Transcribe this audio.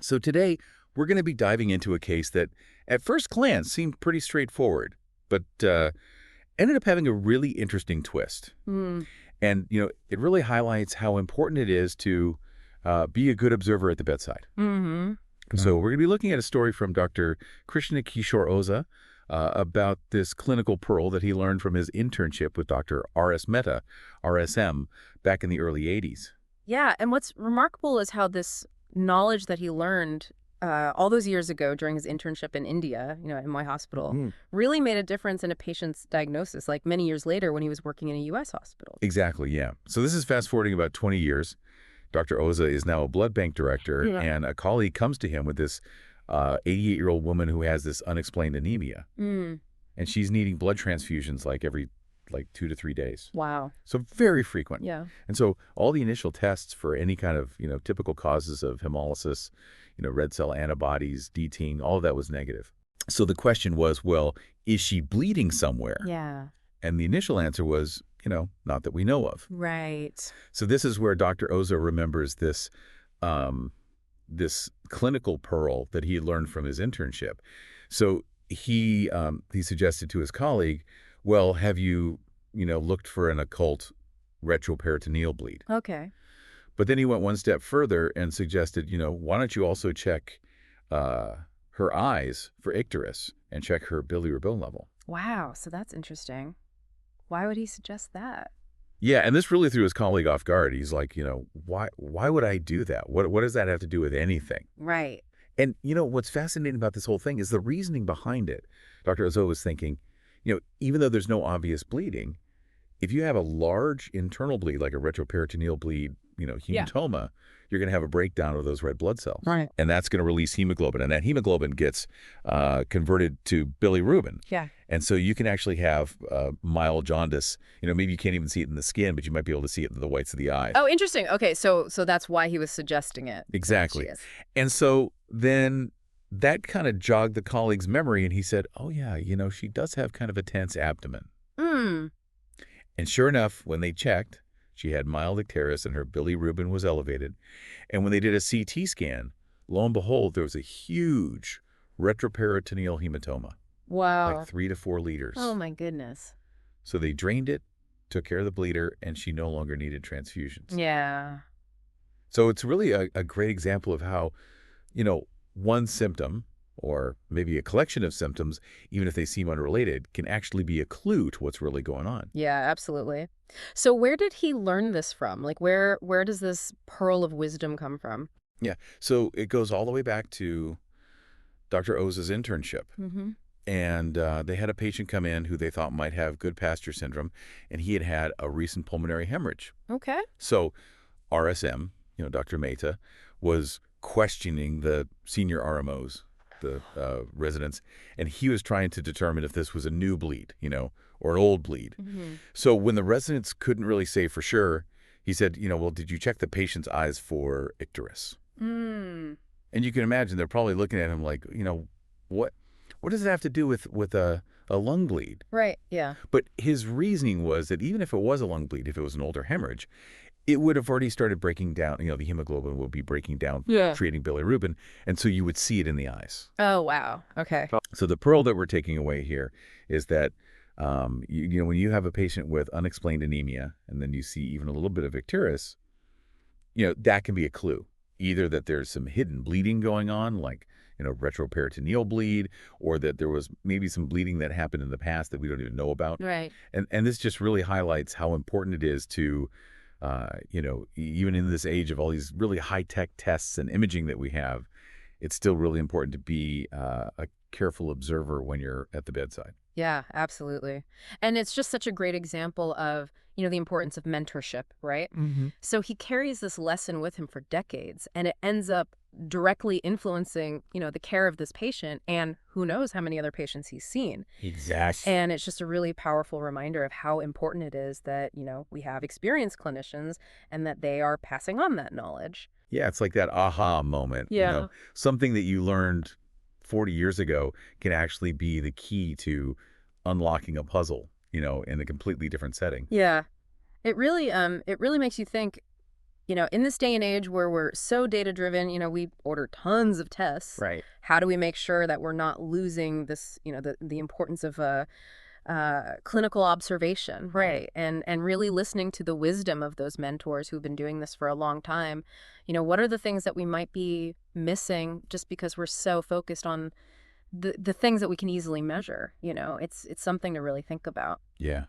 So today, we're going to be diving into a case that at first glance seemed pretty straightforward, but ended up having a really interesting twist. Hmm. And, it really highlights how important it is to be a good observer at the bedside. Mm-hmm. So we're going to be looking at a story from Dr. Krishna Kishore Oza about this clinical pearl that he learned from his internship with Dr. R.S. Mehta, RSM, back in the early 80s. Yeah, and what's remarkable is how this knowledge that he learned all those years ago during his internship in India, in my hospital, Mhm. really made a difference in a patient's diagnosis, like many years later when he was working in a U.S. hospital. Exactly, yeah. So this is fast forwarding about 20 years. Dr. Oza is now a blood bank director, Yeah. and a colleague comes to him with this 88-year-old woman who has this unexplained anemia. Mm. And she's needing blood transfusions every 2 to 3 days. Wow. So very frequent. Yeah. And so all the initial tests for any kind of, typical causes of hemolysis, red cell antibodies, DTing, all of that was negative. So the question was, well, is she bleeding somewhere? Yeah. And the initial answer was, not that we know of. Right. So this is where Dr. Oza remembers this clinical pearl that he had learned from his internship. So he suggested to his colleague, well, have you, looked for an occult retroperitoneal bleed? Okay. But then he went one step further and suggested, why don't you also check her eyes for icterus and check her bilirubin level? Wow. So that's interesting. Why would he suggest that? Yeah, and this really threw his colleague off guard. He's like, why would I do that? What does that have to do with anything? Right. And, what's fascinating about this whole thing is the reasoning behind it. Dr. Ozo was thinking, even though there's no obvious bleeding, if you have a large internal bleed, like a retroperitoneal bleed, Yeah. hematoma, you're going to have a breakdown of those red blood cells. Right. And that's going to release hemoglobin. And that hemoglobin gets converted to bilirubin. Yeah. And so you can actually have mild jaundice. Maybe you can't even see it in the skin, but you might be able to see it in the whites of the eye. Oh, interesting. Okay, so that's why he was suggesting it. Exactly. Yes. And so then that kind of jogged the colleague's memory, and he said, oh, yeah, she does have kind of a tense abdomen. Mm. And sure enough, when they checked, she had mild icterus and her bilirubin was elevated. And when they did a CT scan, lo and behold, there was a huge retroperitoneal hematoma, Wow. like 3 to 4 liters. Oh, my goodness. So they drained it, took care of the bleeder, and she no longer needed transfusions. Yeah. So it's really a great example of how, one symptom or maybe a collection of symptoms, even if they seem unrelated, can actually be a clue to what's really going on. Yeah, absolutely. So where did he learn this from? Like where does this pearl of wisdom come from? Yeah. So it goes all the way back to Dr. Oza's internship. Mm-hmm. And they had a patient come in who they thought might have Goodpasture syndrome, and he had had a recent pulmonary hemorrhage. Okay. So RSM, Dr. Mehta, was questioning the senior RMOs, the residents, and he was trying to determine if this was a new bleed, or an old bleed. Mm-hmm. So when the residents couldn't really say for sure, he said, well, did you check the patient's eyes for icterus? Mm. And you can imagine they're probably looking at him like, what does it have to do with a lung bleed? Right. Yeah. But his reasoning was that even if it was a lung bleed, if it was an older hemorrhage, it would have already started breaking down. The hemoglobin will be breaking down, Yeah. creating bilirubin, and so you would see it in the eyes. Oh, wow. Okay. So the pearl that we're taking away here is that, when you have a patient with unexplained anemia, and then you see even a little bit of icterus, that can be a clue. Either that there's some hidden bleeding going on, like, retroperitoneal bleed, or that there was maybe some bleeding that happened in the past that we don't even know about. Right. And this just really highlights how important it is to, even in this age of all these really high-tech tests and imaging that we have, it's still really important to be a careful observer when you're at the bedside. Yeah, absolutely. And it's just such a great example of, the importance of mentorship, right? Mm-hmm. So he carries this lesson with him for decades, and it ends up directly influencing, the care of this patient and who knows how many other patients he's seen. Exactly. And it's just a really powerful reminder of how important it is that, we have experienced clinicians and that they are passing on that knowledge. Yeah, it's like that aha moment. Yeah. Something that you learned 40 years ago can actually be the key to unlocking a puzzle, in a completely different setting. Yeah. It really makes you think, In this day and age where we're so data-driven, we order tons of tests. Right. How do we make sure that we're not losing this, the importance of clinical observation, right? And really listening to the wisdom of those mentors who've been doing this for a long time. What are the things that we might be missing just because we're so focused on the things that we can easily measure? It's something to really think about. Yeah.